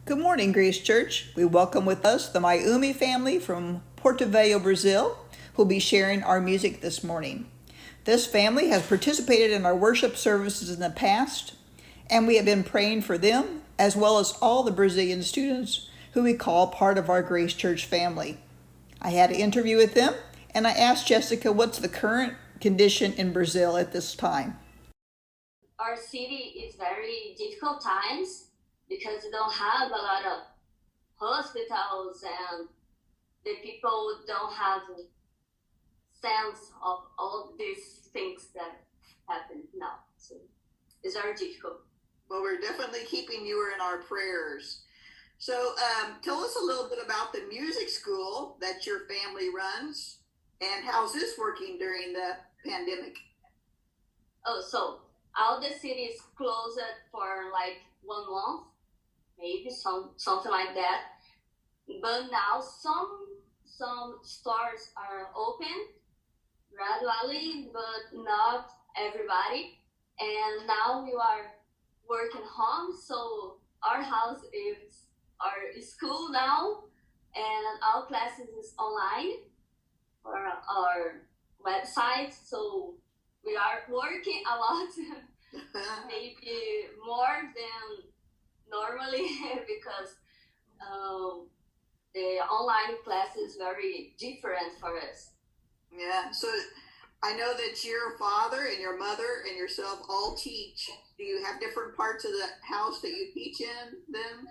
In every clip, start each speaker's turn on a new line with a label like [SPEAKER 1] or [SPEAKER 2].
[SPEAKER 1] Good morning, Grace Church. We welcome with us the Mayumi family from Porto Velho, Brazil, who will be sharing our music this morning. This family has participated in our worship services in the past, and we have been praying for them, as well as all the Brazilian students who we call part of our Grace Church family. I had an interview with them, and I asked Jessica what's the current condition in Brazil at this time.
[SPEAKER 2] Our city is very difficult times because we don't have a lot of hospitals and the people don't have sense of all these things that happen now. So it's very difficult.
[SPEAKER 1] Well, we're definitely keeping you in our prayers. So tell us a little bit about the music school that your family runs and how's this working during the pandemic?
[SPEAKER 2] Oh, so all the cities closed for like 1 month, maybe something like that. But now some stores are open gradually, but not everybody. And now we are working home, so our house is our school now, and our classes is online for our website. So we are working a lot, maybe more than normally because the online class is very different for us.
[SPEAKER 1] Yeah, so I know that your father and your mother and yourself all teach. Do you have different parts of the house that you teach in then?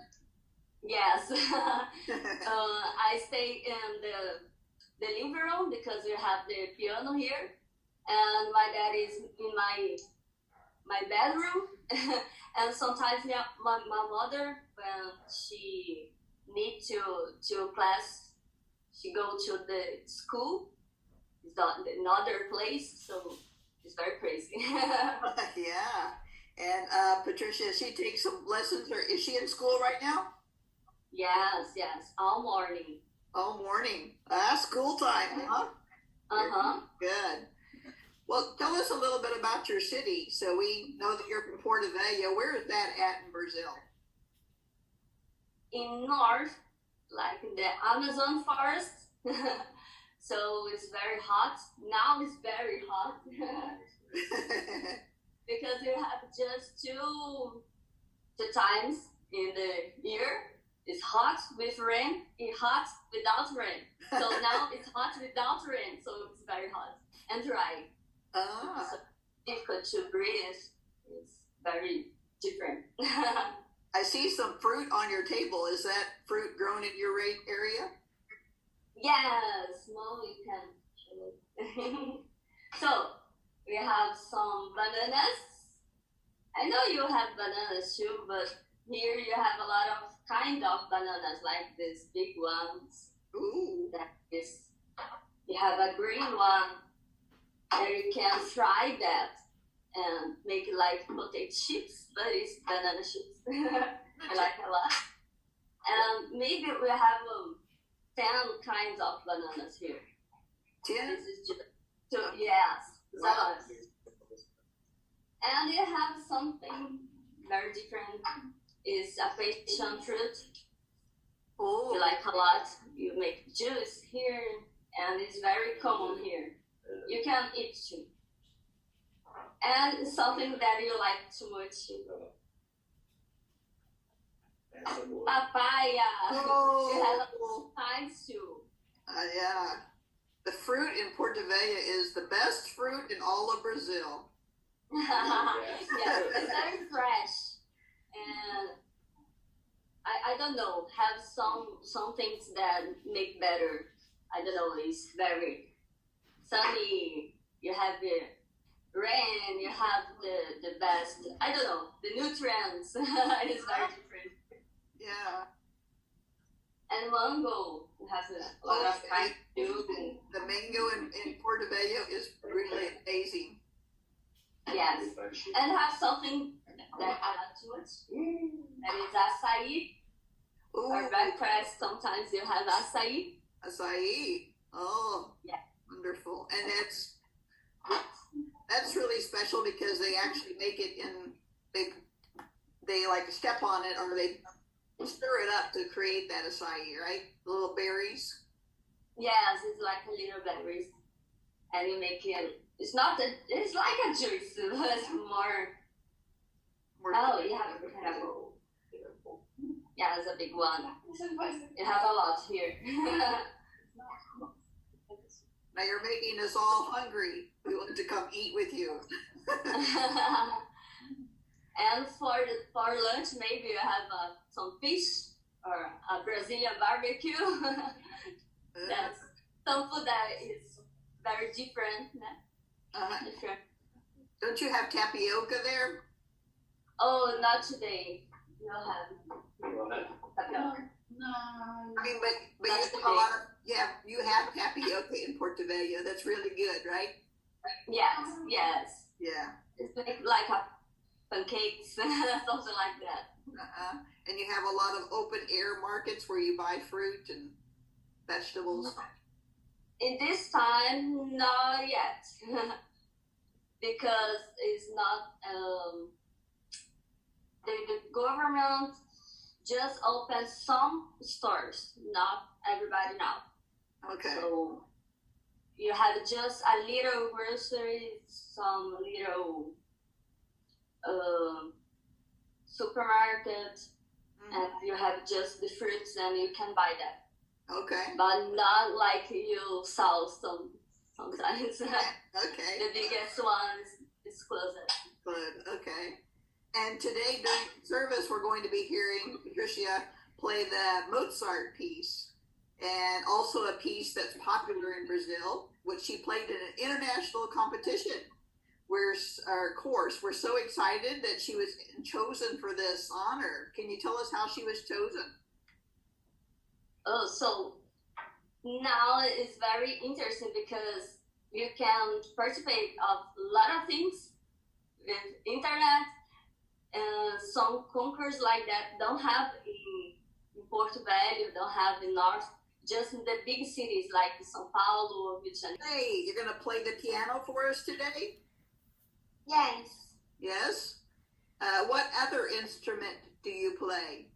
[SPEAKER 2] Yes. I stay in the living room because we have the piano here, and my dad is in my bedroom. And sometimes my mother, when she need to class, she go to the school. It's not another place, so it's very crazy.
[SPEAKER 1] Yeah. And Patricia, she takes some lessons, or is she in school right now?
[SPEAKER 2] Yes, all morning.
[SPEAKER 1] All morning. School time, huh?
[SPEAKER 2] Uh-huh.
[SPEAKER 1] Good. Well, tell us a little bit about your city. So we know that you're from Porto Velho. Where is that at in Brazil?
[SPEAKER 2] In north, like in the Amazon forest. So it's very hot. Now it's very hot. Because you have just two times in the year. It's hot with rain, it's hot without rain. So now it's hot without rain, so it's very hot and dry. So difficult to breathe. It's very different.
[SPEAKER 1] I see some fruit on your table. Is that fruit grown in your area?
[SPEAKER 2] Yes, well, you can show. So we have some bananas. I know you have bananas too, but here you have a lot of kind of bananas, like these big ones.
[SPEAKER 1] Ooh.
[SPEAKER 2] That is, you have a green one, and you can fry that and make it like potato chips, but it's banana chips. I like a lot. And maybe we have 10 kinds of bananas here.
[SPEAKER 1] 10?
[SPEAKER 2] This is just yes.
[SPEAKER 1] Wow.
[SPEAKER 2] And you have something very different. Is a passion fruit.
[SPEAKER 1] Oh.
[SPEAKER 2] You like a lot. You make juice here, and it's very common here. You can eat too. And something that you like too much. Papaya.
[SPEAKER 1] Oh.
[SPEAKER 2] You have kinds too.
[SPEAKER 1] Yeah. The fruit in Porto Velho is the best fruit in all of Brazil.
[SPEAKER 2] Yeah, it's very fresh. And I don't know, have some things that make better. I don't know, it's very sunny, you have the rain, you have the best, I don't know, the nutrients. It's very different.
[SPEAKER 1] Yeah.
[SPEAKER 2] And mango has a lot of kind too.
[SPEAKER 1] The mango in Porto Velho is really amazing.
[SPEAKER 2] Yes, and have something that I like too much. That is acai.
[SPEAKER 1] Ooh.
[SPEAKER 2] Or breakfast, sometimes you have acai.
[SPEAKER 1] Acai. Oh,
[SPEAKER 2] yeah,
[SPEAKER 1] wonderful. And that's really special because they actually make it in they like step on it or they stir it up to create that acai, right? The little berries.
[SPEAKER 2] Yes, it's like a little berries, and you make it. It's not a. It's like a juice, but it's more. Oh, you have to be careful. Yeah, it's a big one. You have a lot here.
[SPEAKER 1] Now you're making us all hungry. We want to come eat with you.
[SPEAKER 2] And for lunch, maybe you have some fish or a Brazilian barbecue. That's some food that is very different. Different.
[SPEAKER 1] Don't you have tapioca there?
[SPEAKER 2] Oh, not today. You don't have tapioca.
[SPEAKER 3] No.
[SPEAKER 1] I mean, but you have a lot of, you have tapioca in Porto Velho. That's really good, right?
[SPEAKER 2] Yes.
[SPEAKER 1] Yeah.
[SPEAKER 2] It's like a pancakes, something like that.
[SPEAKER 1] And you have a lot of open air markets where you buy fruit and vegetables.
[SPEAKER 2] In this time, not yet, because it's not. The government just opened some stores, not everybody now.
[SPEAKER 1] Okay.
[SPEAKER 2] So you have just a little grocery, some little supermarket, and you have just the fruits and you can buy that.
[SPEAKER 1] Okay.
[SPEAKER 2] But not like you saw sometimes.
[SPEAKER 1] Okay.
[SPEAKER 2] The biggest one is closer.
[SPEAKER 1] Good. Okay. And today during service, we're going to be hearing Patricia play the Mozart piece, and also a piece that's popular in Brazil, which she played in an international competition. We're so excited that she was chosen for this honor. Can you tell us how she was chosen?
[SPEAKER 2] Oh, so now it's very interesting because you can participate of a lot of things with internet, and some concourse like that don't have in Porto Velho, don't have in North, just in the big cities like São Paulo or Rio de Janeiro.
[SPEAKER 1] Hey, you're going to play the piano for us today?
[SPEAKER 3] Yes.
[SPEAKER 1] Yes? What other instrument do you play?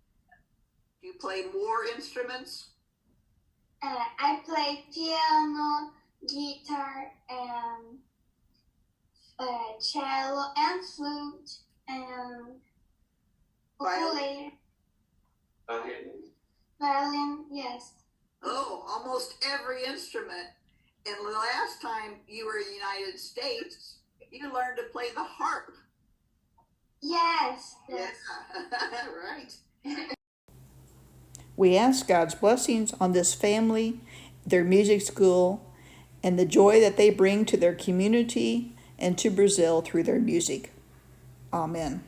[SPEAKER 1] Do you play more instruments?
[SPEAKER 3] I play piano, guitar, and cello, and flute, and ukulele. Violin, yes.
[SPEAKER 1] Oh, almost every instrument. And the last time you were in the United States, you learned to play the harp.
[SPEAKER 3] Yes.
[SPEAKER 1] Yeah, right.
[SPEAKER 4] We ask God's blessings on this family, their music school, and the joy that they bring to their community and to Brazil through their music. Amen.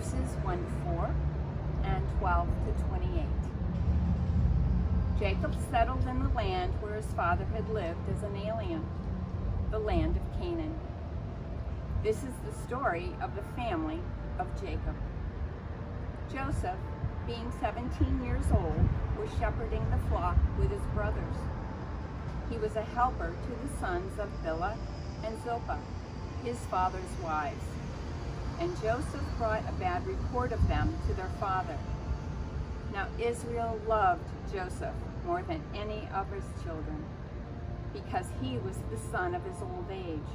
[SPEAKER 5] verses 1 to 4 and 12 to 28. Jacob settled in the land where his father had lived as an alien, the land of Canaan. This is the story of the family of Jacob. Joseph, being 17 years old, was shepherding the flock with his brothers. He was a helper to the sons of Bilhah and Zilpah, his father's wives. And Joseph brought a bad report of them to their father. Now Israel loved Joseph more than any of his children, because he was the son of his old age,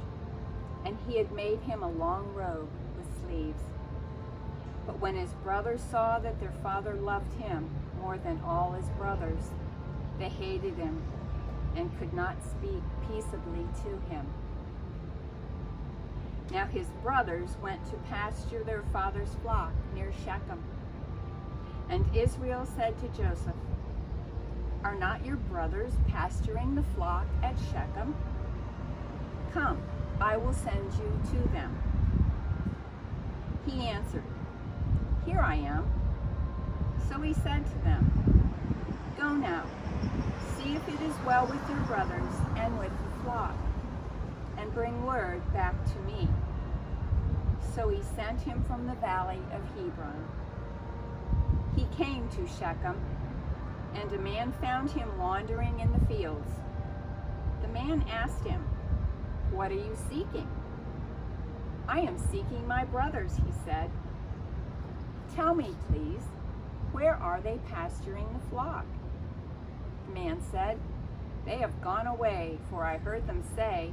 [SPEAKER 5] and he had made him a long robe with sleeves. But when his brothers saw that their father loved him more than all his brothers, they hated him and could not speak peaceably to him. Now his brothers went to pasture their father's flock near Shechem. And Israel said to Joseph, "Are not your brothers pasturing the flock at Shechem? Come, I will send you to them." He answered, "Here I am." So he said to them, "Go now, see if it is well with your brothers and with the flock, and bring word back to me." So he sent him from the valley of Hebron. He came to Shechem, and a man found him wandering in the fields. The man asked him, "What are you seeking?" "I am seeking my brothers," he said. "Tell me, please, where are they pasturing the flock?" The man said, "They have gone away, for I heard them say,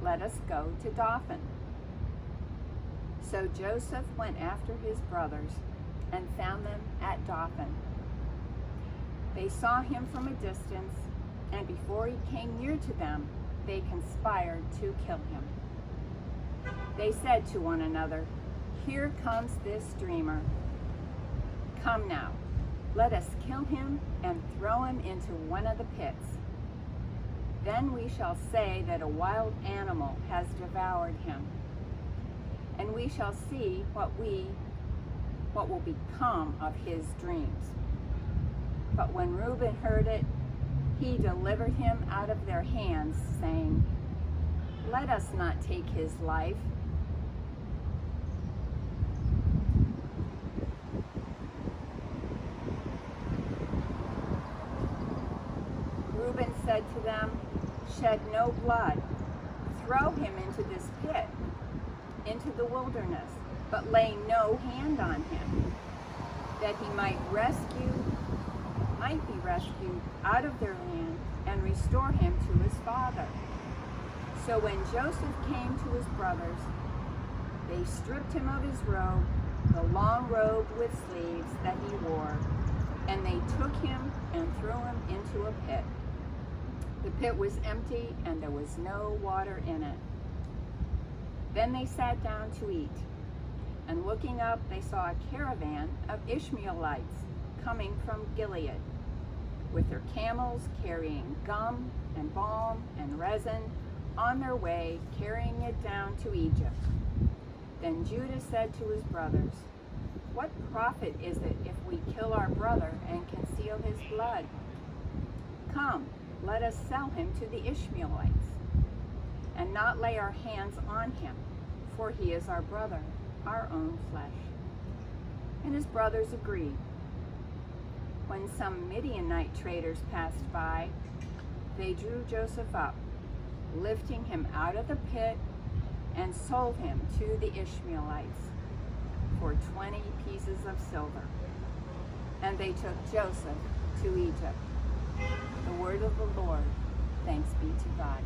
[SPEAKER 5] 'Let us go to Dothan.'" So Joseph went after his brothers and found them at Dothan. They saw him from a distance, and before he came near to them, they conspired to kill him. They said to one another, "Here comes this dreamer. Come now, let us kill him and throw him into one of the pits. Then we shall say that a wild animal has devoured him, and we shall see what will become of his dreams." But when Reuben heard it, he delivered him out of their hands, saying, "Let us not take his life. Reuben said to them, "Shed no blood. Throw him into this pit, into the wilderness, but lay no hand on him, that he might be rescued out of their land and restore him to his father." So when Joseph came to his brothers, they stripped him of his robe, the long robe with sleeves that he wore, and they took him and threw him into a pit. The pit was empty, and there was no water in it. Then they sat down to eat, and looking up, they saw a caravan of Ishmaelites coming from Gilead, with their camels carrying gum and balm and resin, on their way, carrying it down to Egypt. Then Judah said to his brothers, "What profit is it if we kill our brother and conceal his blood? Come, let us sell him to the Ishmaelites, and not lay our hands on him, for he is our brother, our own flesh." And his brothers agreed. When some Midianite traders passed by, they drew Joseph up, lifting him out of the pit, and sold him to the Ishmaelites for 20 pieces of silver. And they took Joseph to Egypt. The word of the Lord. Thanks be to God.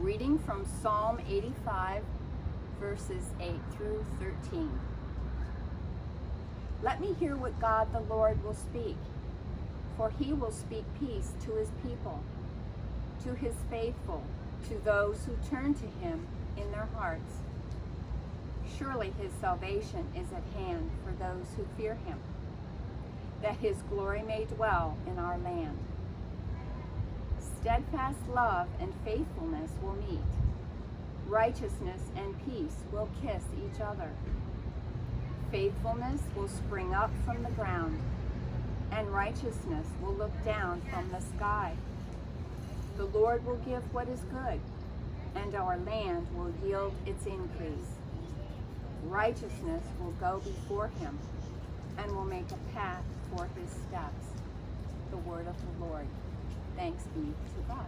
[SPEAKER 5] reading from Psalm 85, verses 8 through 13. Let me hear what God the Lord will speak, for he will speak peace to his people, to his faithful, to those who turn to him in their hearts. Surely his salvation is at hand for those who fear him, that his glory may dwell in our land. Steadfast love and faithfulness will meet. Righteousness and peace will kiss each other. Faithfulness will spring up from the ground, and righteousness will look down from the sky. The Lord will give what is good, and our land will yield its increase. Righteousness will go before him, and will make a path for his steps. The word of the Lord. Thanks be to God.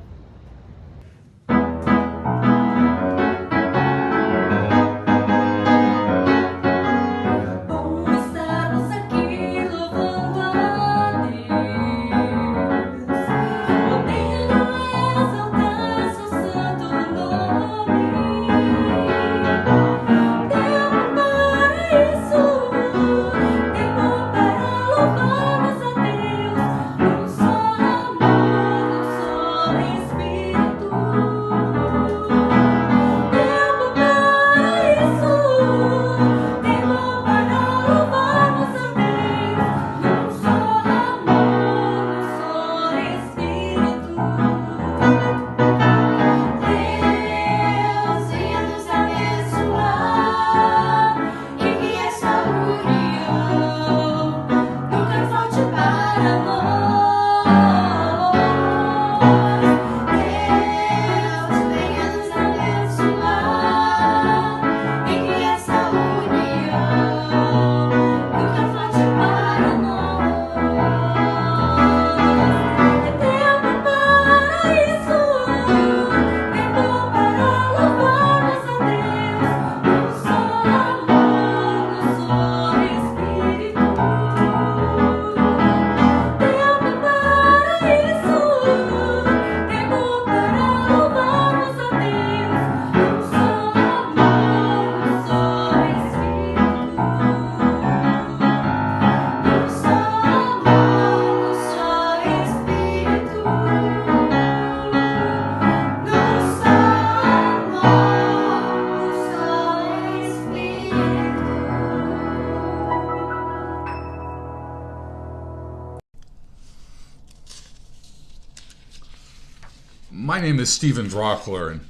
[SPEAKER 6] My name is Stephen Drachler, and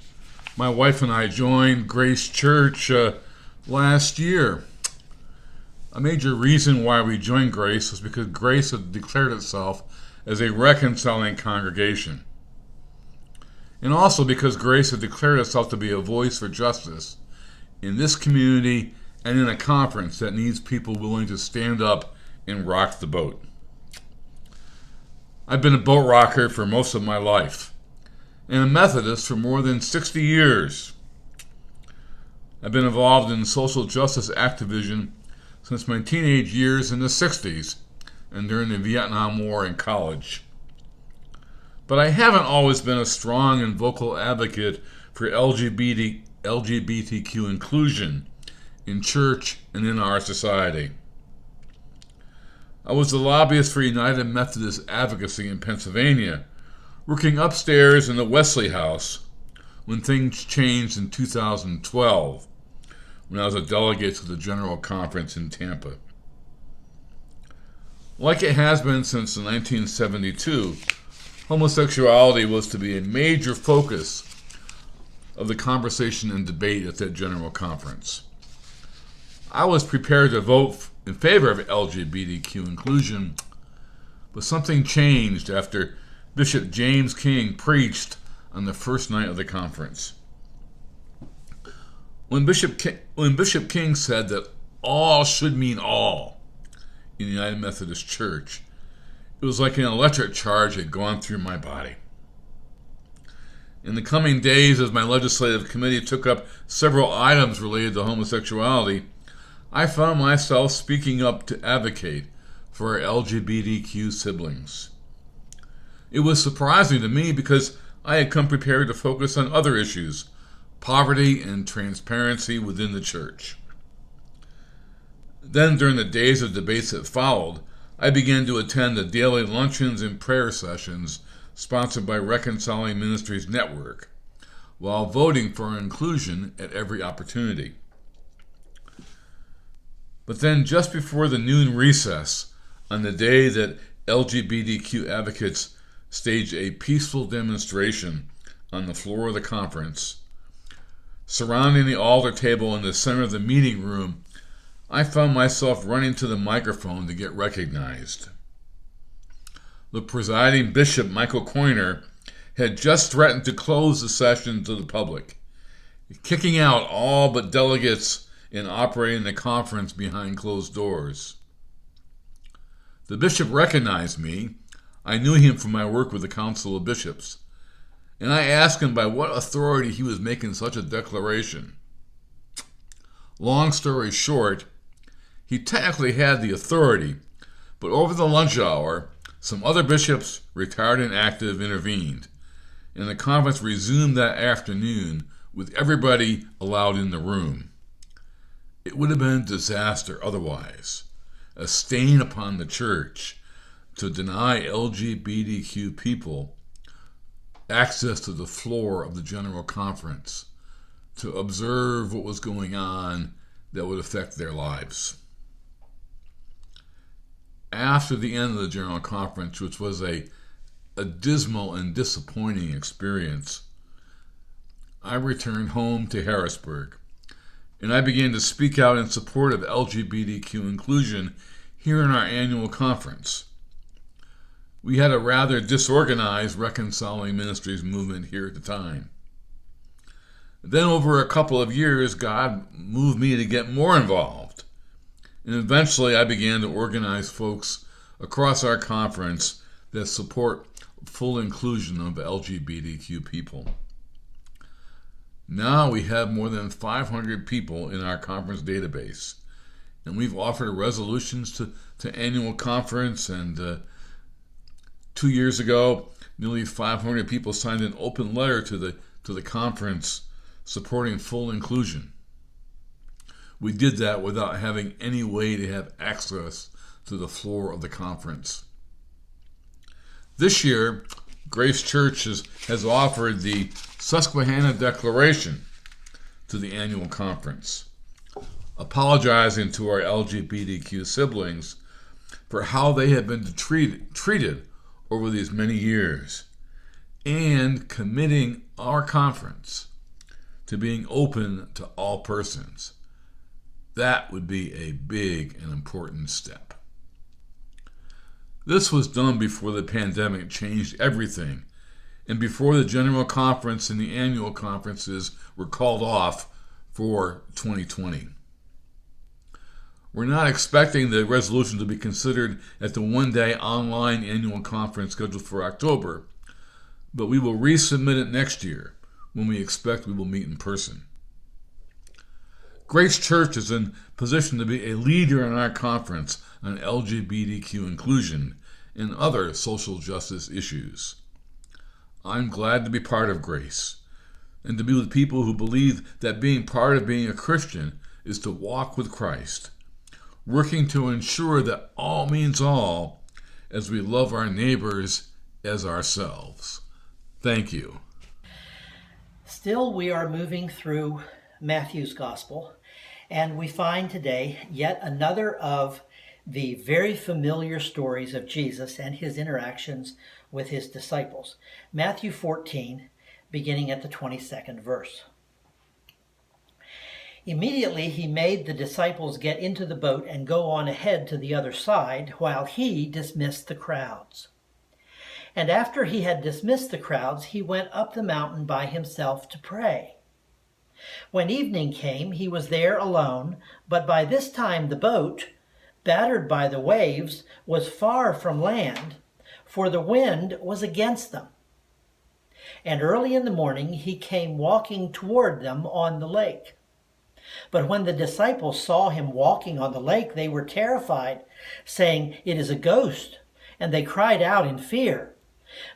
[SPEAKER 6] my wife and I joined Grace Church last year. A major reason why we joined Grace was because Grace had declared itself as a reconciling congregation. And also because Grace had declared itself to be a voice for justice in this community and in a conference that needs people willing to stand up and rock the boat. I've been a boat rocker for most of my life, and a Methodist for more than 60 years. I've been involved in social justice activism since my teenage years in the 60s and during the Vietnam War in college. But I haven't always been a strong and vocal advocate for LGBTQ inclusion in church and in our society. I was the lobbyist for United Methodist Advocacy in Pennsylvania, working upstairs in the Wesley House when things changed in 2012, when I was a delegate to the General Conference in Tampa. Like it has been since 1972, homosexuality was to be a major focus of the conversation and debate at that General Conference. I was prepared to vote in favor of LGBTQ inclusion, but something changed after Bishop James King preached on the first night of the conference. When Bishop King said that all should mean all in the United Methodist Church, it was like an electric charge had gone through my body. In the coming days, as my legislative committee took up several items related to homosexuality, I found myself speaking up to advocate for our LGBTQ siblings. It was surprising to me because I had come prepared to focus on other issues, poverty and transparency within the church. Then, during the days of debates that followed, I began to attend the daily luncheons and prayer sessions sponsored by Reconciling Ministries Network, while voting for inclusion at every opportunity. But then, just before the noon recess, on the day that LGBtQ advocates staged a peaceful demonstration on the floor of the conference, surrounding the altar table in the center of the meeting room, I found myself running to the microphone to get recognized. The presiding bishop, Michael Coiner, had just threatened to close the session to the public, kicking out all but delegates and operating the conference behind closed doors. The bishop recognized me. I knew him from my work with the Council of Bishops, and I asked him by what authority he was making such a declaration. Long story short, he technically had the authority, but over the lunch hour, some other bishops, retired and active, intervened, and the conference resumed that afternoon with everybody allowed in the room. It would have been a disaster otherwise, a stain upon the church, to deny LGBTQ people access to the floor of the General Conference to observe what was going on that would affect their lives. After the end of the General Conference, which was a dismal and disappointing experience, I returned home to Harrisburg, and I began to speak out in support of LGBTQ inclusion here in our annual conference. We had a rather disorganized Reconciling Ministries movement here at the time. Then over a couple of years, God moved me to get more involved. And eventually I began to organize folks across our conference that support full inclusion of LGBTQ people. Now we have more than 500 people in our conference database, and we've offered resolutions to annual conference, and 2 years ago, nearly 500 people signed an open letter to the conference supporting full inclusion. We did that without having any way to have access to the floor of the conference. This year, Grace Church has offered the Susquehanna Declaration to the annual conference, apologizing to our LGBTQ siblings for how they have been treated over these many years, and committing our conference to being open to all persons. That would be a big and important step. This was done before the pandemic changed everything, and before the General Conference and the annual conferences were called off for 2020. We're not expecting the resolution to be considered at the one-day online annual conference scheduled for October, but we will resubmit it next year when we expect we will meet in person. Grace Church is in position to be a leader in our conference on LGBTQ inclusion and other social justice issues. I'm glad to be part of Grace and to be with people who believe that being part of being a Christian is to walk with Christ, working to ensure that all means all as we love our neighbors as ourselves. Thank you.
[SPEAKER 7] Still, we are moving through Matthew's Gospel, and we find today yet another of the very familiar stories of Jesus and his interactions with his disciples. Matthew 14, beginning at the 22nd verse. Immediately he made the disciples get into the boat and go on ahead to the other side, while he dismissed the crowds. And after he had dismissed the crowds, he went up the mountain by himself to pray. When evening came, he was there alone, but by this time the boat, battered by the waves, was far from land, for the wind was against them. And early in the morning he came walking toward them on the lake. But when the disciples saw him walking on the lake, they were terrified, saying, "It is a ghost," and they cried out in fear.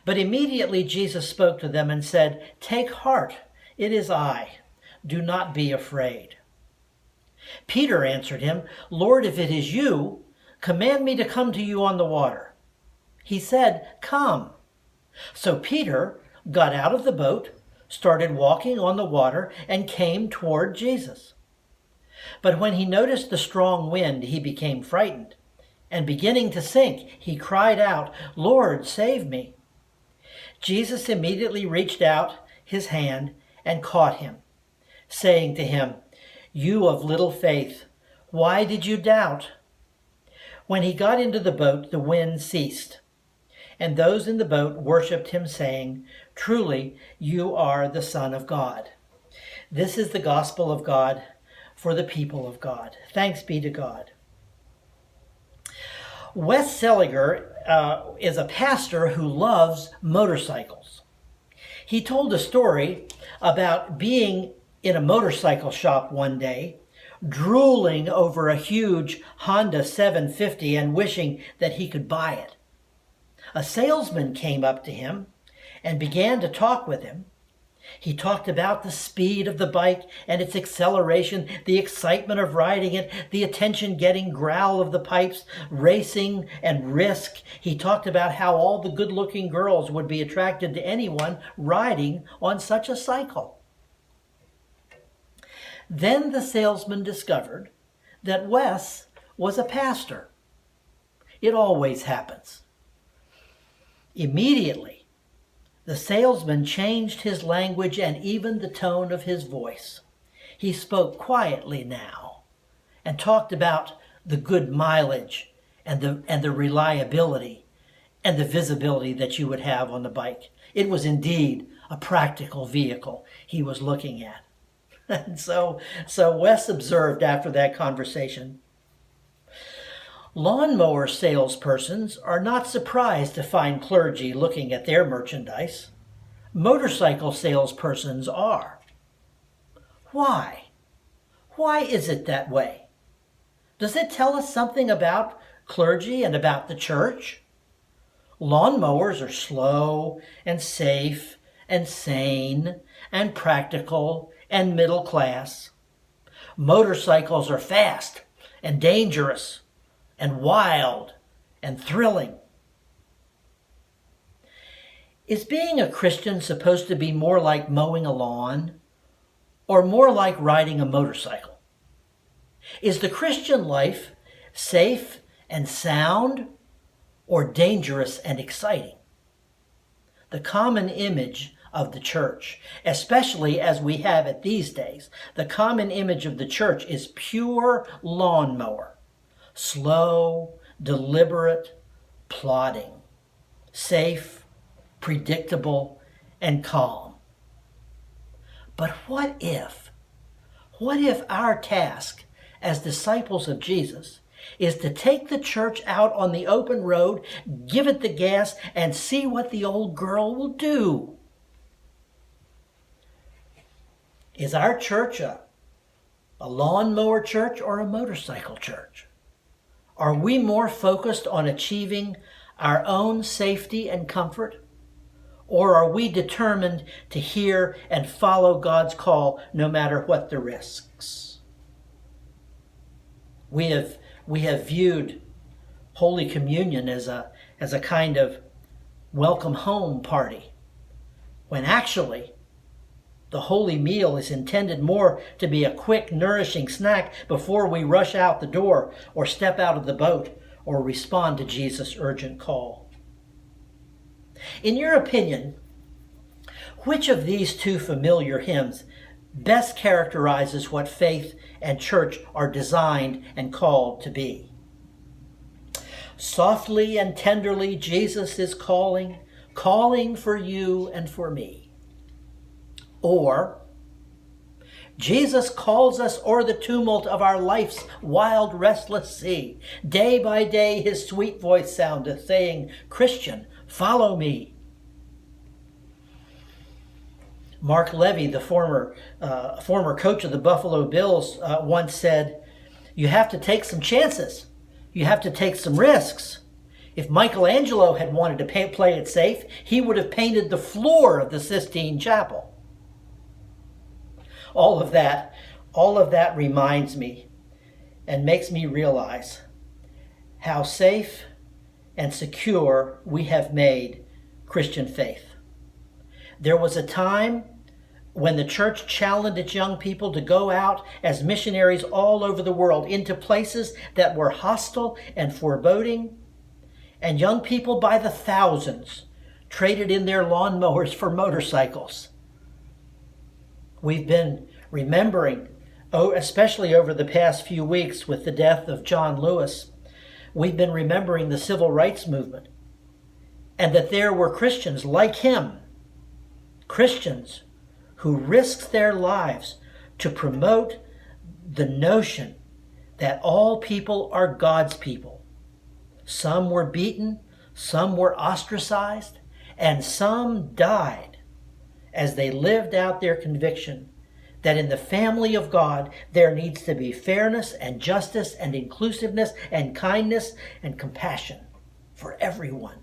[SPEAKER 7] But immediately Jesus spoke to them and said, "Take heart, it is I. Do not be afraid." Peter answered him, "Lord, if it is you, command me to come to you on the water." He said, "Come." So Peter got out of the boat, started walking on the water, and came toward Jesus. But when he noticed the strong wind, he became frightened, and beginning to sink, he cried out, "Lord, save me." Jesus immediately reached out his hand and caught him, saying to him, "You of little faith, why did you doubt?" When he got into the boat, the wind ceased, and those in the boat worshipped him, saying, "Truly, you are the Son of God." This is the gospel of God for the people of God. Thanks be to God. Wes Seliger is a pastor who loves motorcycles. He told a story about being in a motorcycle shop one day, drooling over a huge Honda 750 and wishing that he could buy it. A salesman came up to him and began to talk with him. He talked about the speed of the bike and its acceleration, the excitement of riding it, the attention-getting growl of the pipes, racing and risk. He talked about how all the good-looking girls would be attracted to anyone riding on such a cycle. Then the salesman discovered that Wes was a pastor. It always happens. Immediately, the salesman changed his language and even the tone of his voice. He spoke quietly now and talked about the good mileage and the reliability and the visibility that you would have on the bike. It was indeed a practical vehicle he was looking at. And so Wes observed after that conversation, lawnmower salespersons are not surprised to find clergy looking at their merchandise. Motorcycle salespersons are. Why? Why is it that way? Does it tell us something about clergy and about the church? Lawnmowers are slow and safe and sane and practical and middle class. Motorcycles are fast and dangerous and wild and thrilling. Is being a Christian supposed to be more like mowing a lawn or more like riding a motorcycle? Is the Christian life safe and sound or dangerous and exciting? The common image of the church, especially as we have it these days, the common image of the church is pure lawnmower. Slow, deliberate, plodding, safe, predictable, and calm. But what if our task as disciples of Jesus is to take the church out on the open road, give it the gas, and see what the old girl will do? Is our church a lawnmower church or a motorcycle church? Are we more focused on achieving our own safety and comfort? Or are we determined to hear and follow God's call no matter what the risks? We have viewed Holy Communion as a kind of welcome home party, when actually the holy meal is intended more to be a quick, nourishing snack before we rush out the door or step out of the boat or respond to Jesus' urgent call. In your opinion, which of these two familiar hymns best characterizes what faith and church are designed and called to be? Softly and tenderly, Jesus is calling for you and for me. Or, Jesus calls us o'er the tumult of our life's wild, restless sea. Day by day his sweet voice soundeth, saying, "Christian, follow me." Mark Levy, the former coach of the Buffalo Bills, once said, "You have to take some chances. You have to take some risks. If Michelangelo had wanted to play it safe, he would have painted the floor of the Sistine Chapel. All of that reminds me and makes me realize how safe and secure we have made Christian faith. There was a time when the church challenged its young people to go out as missionaries all over the world into places that were hostile and foreboding, and young people by the thousands traded in their lawnmowers for motorcycles. We've been remembering, especially over the past few weeks with the death of John Lewis, we've been remembering the civil rights movement, and that there were Christians like him, Christians who risked their lives to promote the notion that all people are God's people. Some were beaten, some were ostracized, and some died as they lived out their conviction that in the family of God there needs to be fairness and justice and inclusiveness and kindness and compassion for everyone.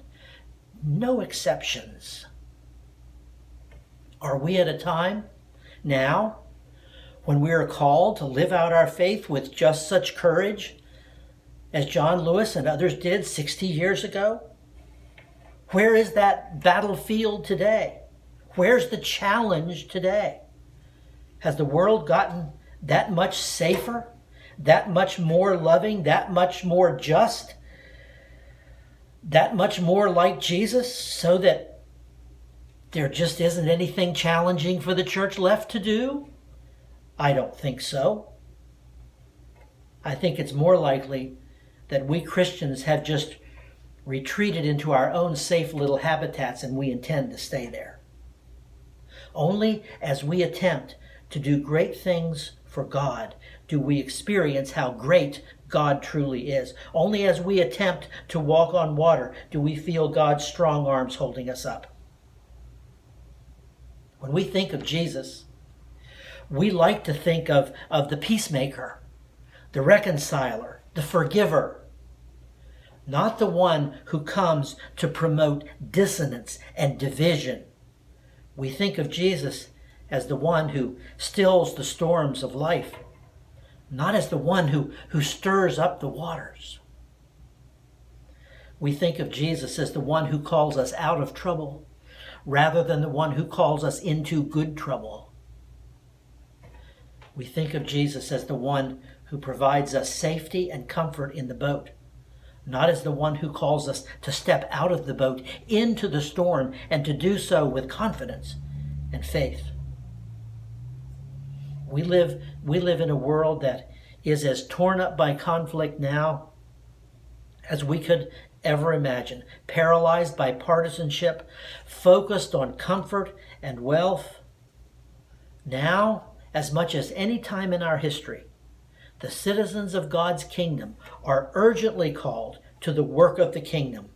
[SPEAKER 7] No exceptions. Are we at a time now when we are called to live out our faith with just such courage as John Lewis and others did 60 years ago? Where is that battlefield today? Where's the challenge today? Has the world gotten that much safer, that much more loving, that much more just, that much more like Jesus, so that there just isn't anything challenging for the church left to do? I don't think so. I think it's more likely that we Christians have just retreated into our own safe little habitats and we intend to stay there. Only as we attempt to do great things for God do we experience how great God truly is. Only as we attempt to walk on water do we feel God's strong arms holding us up. When we think of Jesus, we like to think of the peacemaker, the reconciler, the forgiver, not the one who comes to promote dissonance and division. We think of Jesus as the one who stills the storms of life, not as the one who stirs up the waters. We think of Jesus as the one who calls us out of trouble, rather than the one who calls us into good trouble. We think of Jesus as the one who provides us safety and comfort in the boat, not as the one who calls us to step out of the boat into the storm and to do so with confidence and faith. We live in a world that is as torn up by conflict now as we could ever imagine, paralyzed by partisanship, focused on comfort and wealth. Now, as much as any time in our history, the citizens of God's kingdom are urgently called to the work of the kingdom.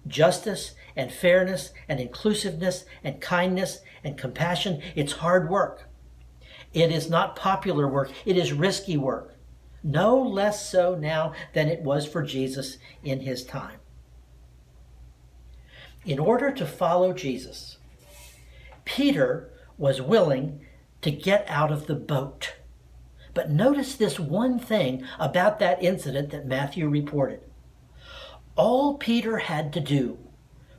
[SPEAKER 7] Justice and fairness and inclusiveness and kindness and compassion. It's hard work. It is not popular work. It is risky work. No less so now than it was for Jesus in his time. In order to follow Jesus, Peter was willing to get out of the boat. But notice this one thing about that incident that Matthew reported. All Peter had to do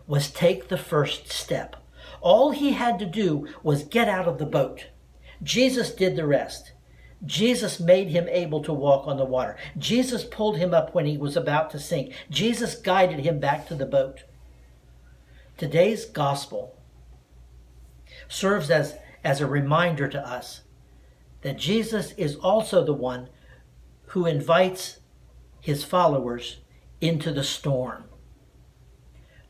[SPEAKER 7] was take the first step. All he had to do was get out of the boat. Jesus did the rest. Jesus made him able to walk on the water. Jesus pulled him up when he was about to sink. Jesus guided him back to the boat. Today's gospel serves as a reminder to us that Jesus is also the one who invites his followers into the storm.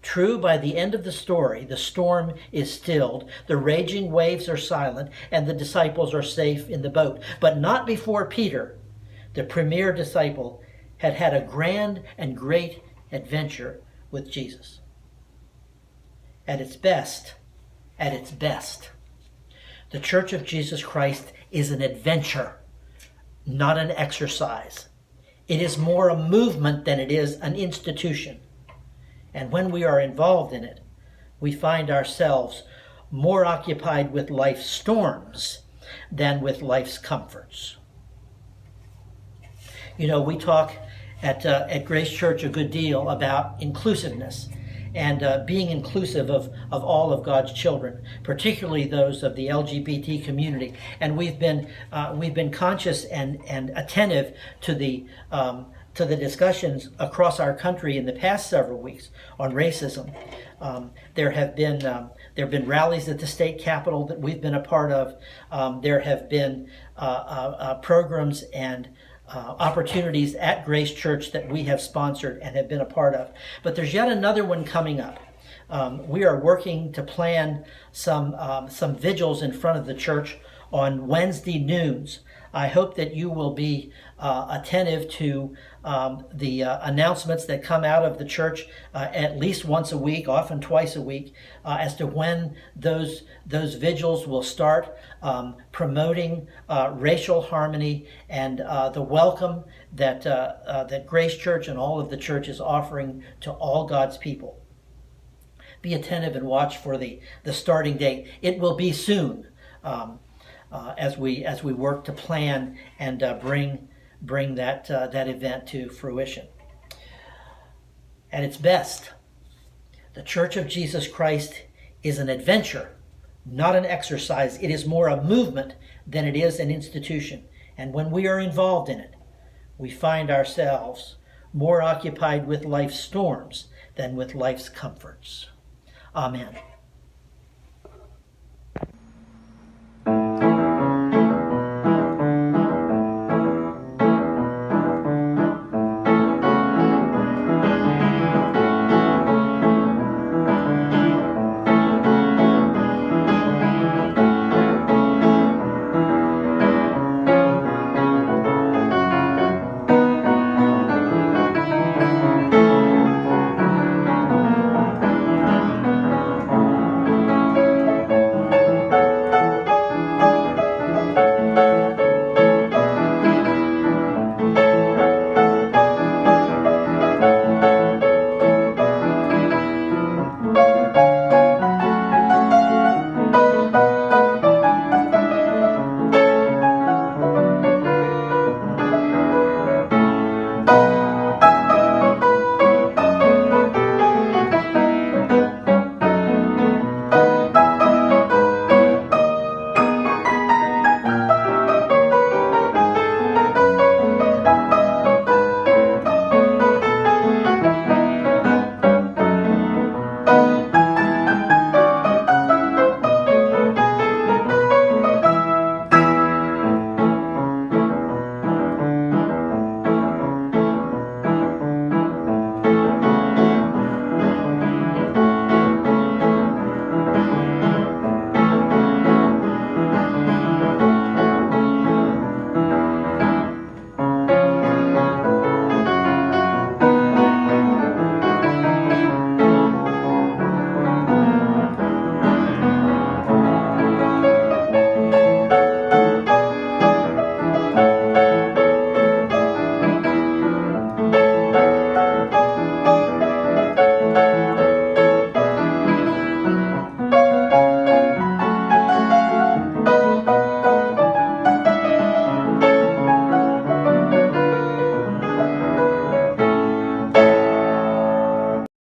[SPEAKER 7] True, by the end of the story, the storm is stilled, the raging waves are silent, and the disciples are safe in the boat. But not before Peter, the premier disciple, had had a grand and great adventure with Jesus. At its best, the Church of Jesus Christ is an adventure, not an exercise. It is more a movement than it is an institution. And when we are involved in it, we find ourselves more occupied with life's storms than with life's comforts. You know, we talk at Grace Church a good deal about inclusiveness and being inclusive of all of God's children, particularly those of the LGBT community. And we've been conscious and attentive to the discussions across our country in the past several weeks on racism. There have been rallies at the state capitol that we've been a part of. There have been programs and opportunities at Grace Church that we have sponsored and have been a part of. But there's yet another one coming up. We are working to plan some vigils in front of the church on Wednesday noons. I hope that you will be attentive to the announcements that come out of the church at least once a week, often twice a week, as to when those vigils will start, promoting racial harmony and the welcome that Grace Church and all of the church is offering to all God's people. Be attentive and watch for the starting date. It will be soon. As we work to plan and bring that event to fruition. At its best, the Church of Jesus Christ is an adventure, not an exercise. It is more a movement than it is an institution. And when we are involved in it, we find ourselves more occupied with life's storms than with life's comforts. Amen.